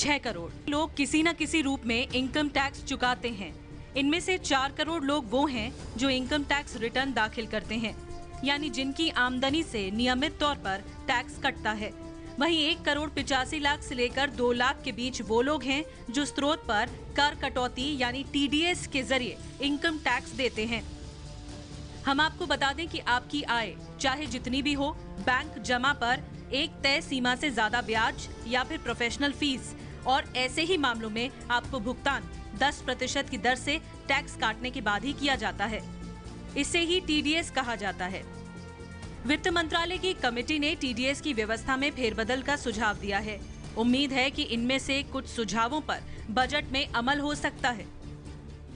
6 करोड़ लोग किसी न किसी रूप में इनकम टैक्स चुकाते हैं। इनमें से 4 करोड़ लोग वो हैं जो इनकम टैक्स रिटर्न दाखिल करते हैं, यानी जिनकी आमदनी से नियमित तौर पर टैक्स कटता है। वहीं 1 करोड़ 85 लाख से लेकर 2 लाख के बीच वो लोग हैं जो स्रोत पर कर कटौती यानी TDS के जरिए इनकम टैक्स देते हैं। हम आपको बता दें कि आपकी आय चाहे जितनी भी हो, बैंक जमा पर एक तय सीमा से ज्यादा ब्याज या फिर प्रोफेशनल फीस और ऐसे ही मामलों में आपको भुगतान 10% की दर से टैक्स काटने के बाद ही किया जाता है। इसे ही TDS कहा जाता है। वित्त मंत्रालय की कमेटी ने TDS की व्यवस्था में फेरबदल का सुझाव दिया है। उम्मीद है कि इनमें से कुछ सुझावों पर बजट में अमल हो सकता है।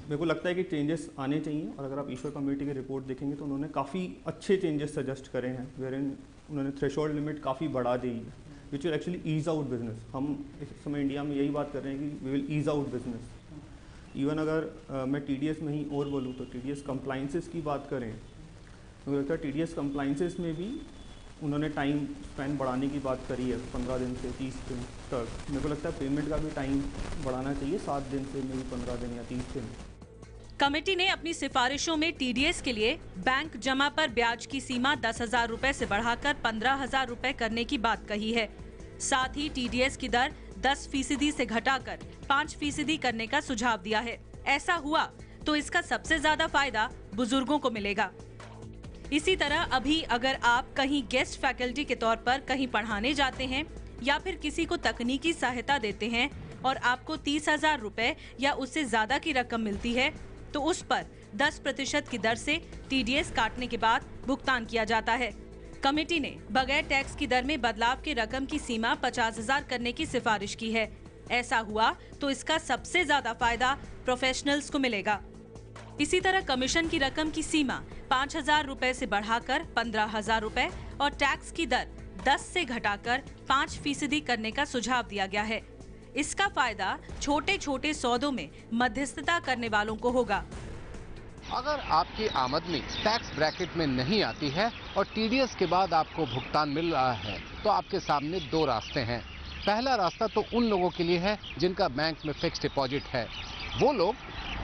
मेरे को लगता है कि चेंजेस आने चाहिए, और अगर आप ईश्वर कमेटी की रिपोर्ट देखेंगे तो उन्होंने काफ़ी अच्छे चेंजेस सजेस्ट करे हैं, वेरिन उन्होंने थ्रेशोल्ड लिमिट काफ़ी बढ़ा दी है, which will actually ease out business. हम इस समय इंडिया में यही बात कर रहे हैं कि we will ease out business. Even अगर मैं TDS में ही और बोलूँ तो TDS कंप्लाइंसेस की बात करें, मुझे लगता है TDS कंप्लाइंसेस में भी उन्होंने टाइम स्पेन बढ़ाने की बात करी है, 15 दिन से 30 दिन तक। मेरे को लगता है पेमेंट का भी टाइम बढ़ाना चाहिए, 7 दिन से मेरी 15 दिन या 30 दिन। कमेटी ने अपनी सिफारिशों में TDS के लिए बैंक जमा पर ब्याज की सीमा 10,000 रुपए से बढ़ाकर 15,000 रुपए करने की बात कही है। साथ ही TDS की दर 10% से घटाकर 5% करने का सुझाव दिया है। ऐसा हुआ तो इसका सबसे ज्यादा फायदा बुजुर्गों को मिलेगा। इसी तरह अभी अगर आप कहीं गेस्ट फैकल्टी के तौर पर कहीं पढ़ाने जाते हैं या फिर किसी को तकनीकी सहायता देते हैं और आपको 30,000 रुपए या उससे ज्यादा की रकम मिलती है, तो उस पर 10% की दर से TDS काटने के बाद भुगतान किया जाता है। कमेटी ने बगैर टैक्स की दर में बदलाव की रकम की सीमा 50,000 करने की सिफारिश की है। ऐसा हुआ तो इसका सबसे ज्यादा फायदा प्रोफेशनल्स को मिलेगा। इसी तरह कमीशन की रकम की सीमा 5,000 रुपए से बढ़ाकर 15,000 रुपए और टैक्स की दर 10 से घटाकर 5% करने का सुझाव दिया गया है। इसका फायदा छोटे छोटे सौदों में मध्यस्थता करने वालों को होगा। अगर आपकी आमदनी टैक्स ब्रैकेट में नहीं आती है और TDS के बाद आपको भुगतान मिल रहा है, तो आपके सामने 2 रास्ते हैं। पहला रास्ता तो उन लोगों के लिए है जिनका बैंक में फिक्स डिपॉजिट है। वो लोग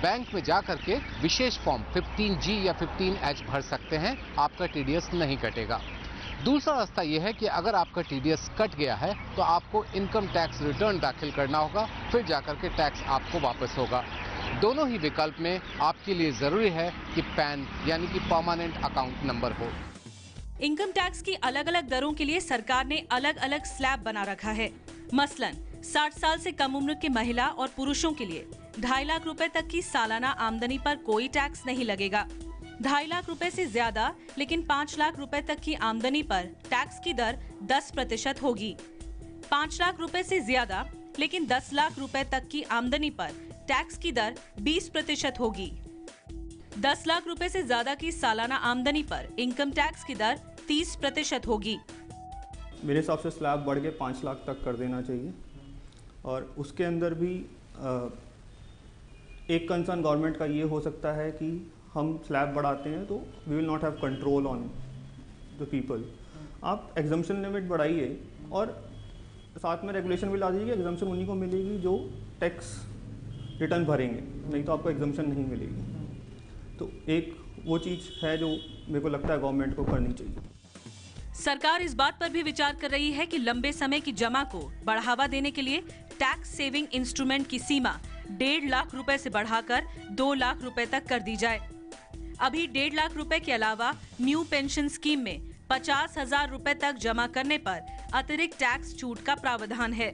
बैंक में जा करके विशेष फॉर्म 15G या 15H भर सकते हैं, आपका TDS नहीं कटेगा। दूसरा रास्ता यह है कि अगर आपका TDS कट गया है तो आपको इनकम टैक्स रिटर्न दाखिल करना होगा, फिर जाकर के टैक्स आपको वापस होगा। दोनों ही विकल्प में आपके लिए जरूरी है कि पैन यानी कि परमानेंट अकाउंट नंबर हो। इनकम टैक्स की अलग अलग दरों के लिए सरकार ने अलग अलग स्लैब बना रखा है। मसलन 60 साल से कम उम्र के महिला और पुरुषों के लिए 2.5 लाख रुपए तक की सालाना आमदनी पर कोई टैक्स नहीं लगेगा। 2.5 लाख रुपए से ज्यादा लेकिन 5 लाख रुपए तक की आमदनी पर टैक्स की दर 10% होगी। 5 लाख रुपए से ज्यादा लेकिन 10 लाख रुपए तक की आमदनी पर टैक्स की दर 20% होगी। 10 लाख रुपए से ज्यादा की सालाना आमदनी पर इनकम टैक्स की दर 30% होगी। मेरे हिसाब से स्लैब बढ़ के 5 लाख तक कर देना चाहिए, और उसके अंदर भी एक कंसर्न गवर्नमेंट का ये हो सकता है कि हम स्लैब बढ़ाते हैं तो we will not have control on the people. आप एग्जम्पशन लिमिट बढ़ाइए और साथ में रेगुलेशन भी ला दीजिए। एग्जम्पशन उन्हीं को मिलेगी जो टैक्स रिटर्न भरेंगे, नहीं तो आपको एग्जम्पशन नहीं मिलेगी। तो एक वो चीज़ है जो मेरे को लगता है गवर्नमेंट को करनी चाहिए। सरकार इस बात पर भी विचार कर रही है कि लंबे समय की जमा को बढ़ावा देने के लिए टैक्स सेविंग इंस्ट्रूमेंट की सीमा 1.5 लाख रुपए से बढ़ाकर 2 लाख रुपए तक कर दी जाए। अभी 1.5 लाख रुपए के अलावा न्यू पेंशन स्कीम में 50,000 रुपए तक जमा करने पर अतिरिक्त टैक्स छूट का प्रावधान है।